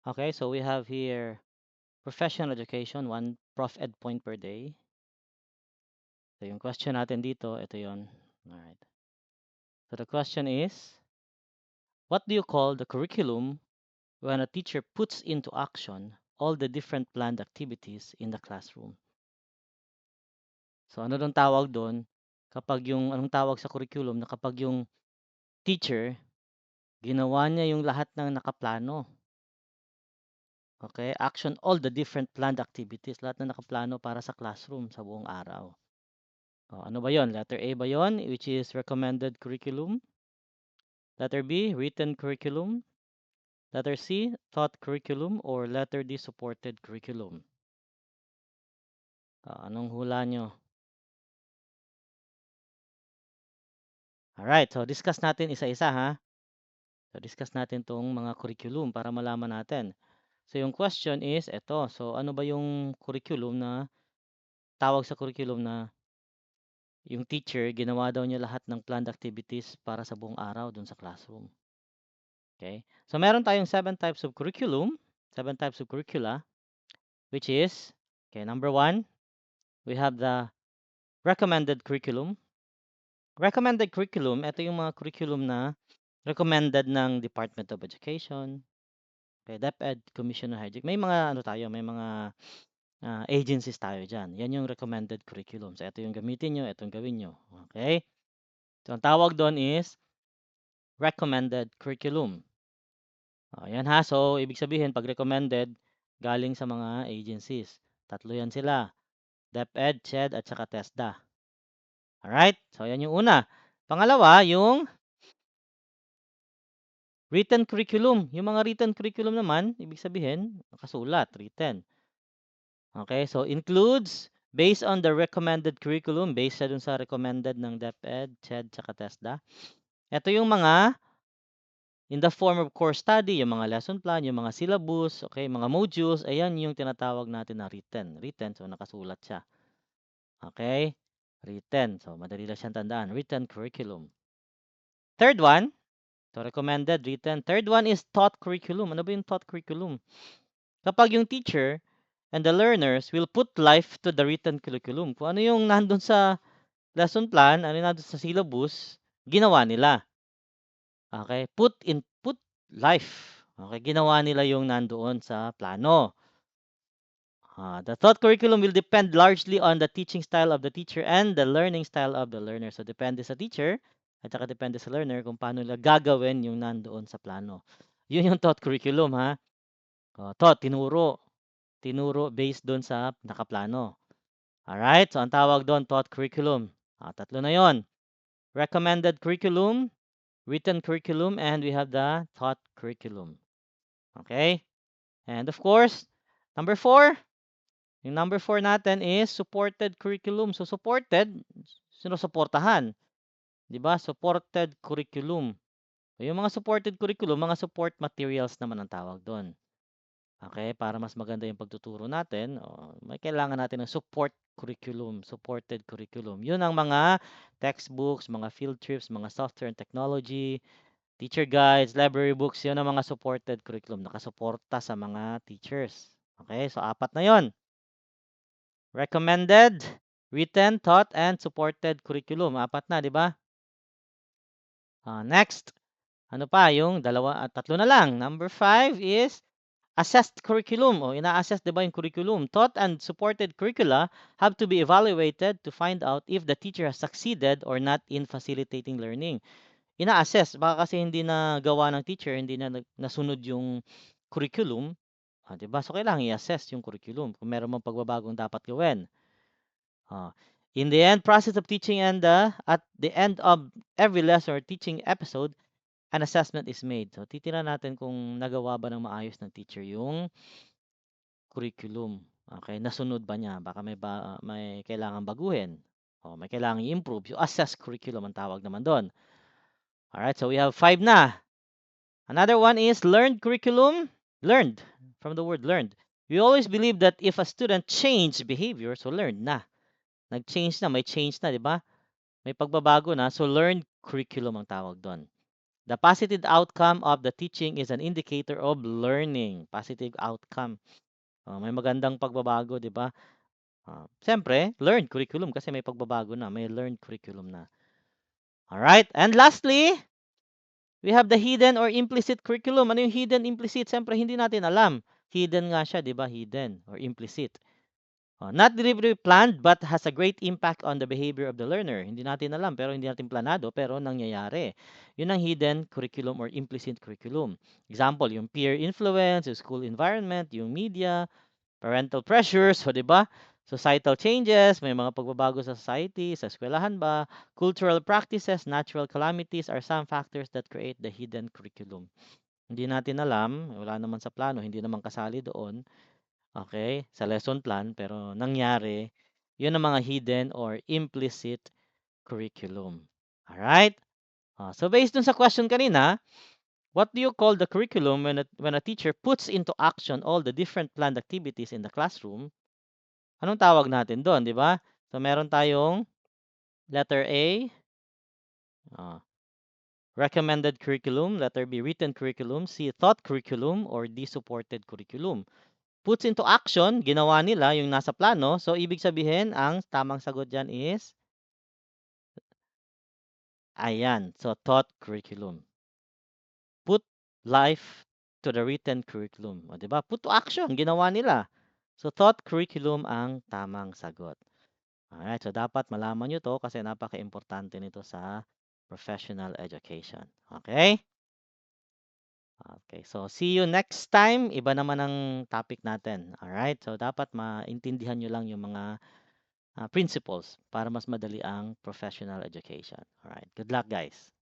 Okay, so we have here professional education, 1 prof ed point per day. So yung question natin dito, ito yon. Alright. So the question is, what do you call the curriculum when a teacher puts into action all the different planned activities in the classroom? So ano dong tawag doon kapag anong tawag sa curriculum na kapag yung teacher, ginawa niya yung lahat ng nakaplano. Okay? Action all the different planned activities, lahat na nakaplano para sa classroom sa buong araw. Ano ba yon? Letter A ba yon, which is recommended curriculum? Letter B, written curriculum? Letter C, taught curriculum? Or letter D, supported curriculum? Anong hula nyo? Alright, so discuss natin isa-isa ha. So discuss natin tong mga curriculum para malaman natin. So yung question is, eto. So ano ba yung curriculum na, tawag sa curriculum na yung teacher, ginawa daw niya lahat ng planned activities para sa buong araw dun sa classroom. Okay? So meron tayong 7 types of curriculum, 7 types of curricula, which is, okay, number 1, we have the recommended curriculum. Recommended curriculum, ito yung mga curriculum na recommended ng Department of Education, okay, DepEd, Commission on Higher Education. May mga ano tayo, may mga agencies tayo dyan. Yan yung recommended curriculum. So ito yung gamitin nyo, ito yung gawin nyo. Okay? So ang tawag doon is recommended curriculum. Yan ha. So ibig sabihin, pag recommended, galing sa mga agencies. Tatlo yan sila. DepEd, CHED, at saka TESDA. Alright? So yan yung una. Pangalawa, yung written curriculum. Yung mga written curriculum naman, ibig sabihin, nakasulat, written. Okay? So includes, based on the recommended curriculum, based sa dun sa recommended ng DepEd, CHED, saka TESDA. Ito yung mga in the form of course study, yung mga lesson plan, yung mga syllabus, okay, mga modules, ayan yung tinatawag natin na written. Written, so nakasulat siya. Okay? Written. So madali lang siyang tandaan. Written curriculum. Third one, so recommended, written. Third one is taught curriculum. Ano ba yung taught curriculum? Kapag yung teacher and the learners will put life to the written curriculum. Kung ano yung nandun sa lesson plan, ano yung nandun sa syllabus, ginawa nila. Okay? Put life. Okay? Ginawa nila yung nandoon sa plano. The thought curriculum will depend largely on the teaching style of the teacher and the learning style of the learner. So, depende sa teacher at saka depende sa learner kung paano nila gagawin yung nandoon sa plano. Yun yung thought curriculum, ha? Thought, tinuro. Tinuro based doon sa nakaplano. Alright? So, ang tawag doon, thought curriculum. Tatlo na yon. Recommended curriculum, written curriculum, and we have the taught curriculum. Okay? And of course, number 4, yung number 4 natin is supported curriculum. So, supported, sinusuportahan. Di ba? Supported curriculum. Yung mga supported curriculum, mga support materials naman ang tawag doon. Okay? Para mas maganda yung pagtuturo natin, may kailangan natin ng support curriculum, supported curriculum. Yun ang mga textbooks, mga field trips, mga software and technology, teacher guides, library books, yun ang mga supported curriculum. Nakasuporta sa mga teachers. Okay? So, 4 na yon. Recommended, written, taught, and supported curriculum. 4 na, di ba? Next, ano pa? Yung 3 na lang. Number 5 is assessed curriculum. Ina-assess, di ba, yung curriculum. Taught and supported curricula have to be evaluated to find out if the teacher has succeeded or not in facilitating learning. Ina-assess. Baka kasi hindi na gawa ng teacher, hindi na nasunod yung curriculum. Di ba? So, kailangan i-assess yung curriculum kung meron mang pagbabagong dapat gawin. In the end process of teaching and at the end of every lesson or teaching episode, an assessment is made. So, titingnan natin kung nagawa ba ng maayos ng teacher yung curriculum. Okay, nasunod ba niya? Baka may kailangan baguhin. May kailangan i-improve. Yung assess curriculum ang tawag naman doon. Alright, so we have 5 na. Another one is learned curriculum. Learned, from the word learned. We always believe that if a student change behavior, so learned na. Nag-change na, may change na, di ba? May pagbabago na. So, learned curriculum ang tawag doon. The positive outcome of the teaching is an indicator of learning. Positive outcome. May magandang pagbabago, di ba? Siyempre, learned curriculum kasi may pagbabago na. May learned curriculum na. Alright? And lastly, we have the hidden or implicit curriculum. Ano yung hidden, implicit? Siyempre, hindi natin alam. Hidden nga siya, di ba? Hidden or implicit. Not deliberately planned but has a great impact on the behavior of the learner. Hindi natin alam pero hindi natin planado pero nangyayari. Yun ang hidden curriculum or implicit curriculum. Example, yung peer influence, yung school environment, yung media, parental pressures, o 'di ba? Societal changes, may mga pagbabago sa society, sa eskwelahan ba, cultural practices, natural calamities are some factors that create the hidden curriculum. Hindi natin alam, wala naman sa plano, hindi naman kasali doon. Okay, sa lesson plan pero nangyari, 'yun ang mga hidden or implicit curriculum. Alright? So based dun sa question kanina, what do you call the curriculum when a teacher puts into action all the different planned activities in the classroom? Anong tawag natin doon, 'di ba? So meron tayong letter A, ah, recommended curriculum, letter B, written curriculum, C, thought curriculum, or D, supported curriculum. Puts into action, ginawa nila yung nasa plano. So, ibig sabihin, ang tamang sagot dyan is, ayan. So, taught curriculum. Put life to the written curriculum. O, diba? Put to action, ginawa nila. So, taught curriculum ang tamang sagot. Alright, so dapat malaman nyo to kasi napaka-importante nito sa professional education. Okay? Okay, so see you next time. Iba naman ang topic natin. Alright, so dapat maintindihan nyo lang yung mga principles para mas madali ang professional education. Alright, good luck guys.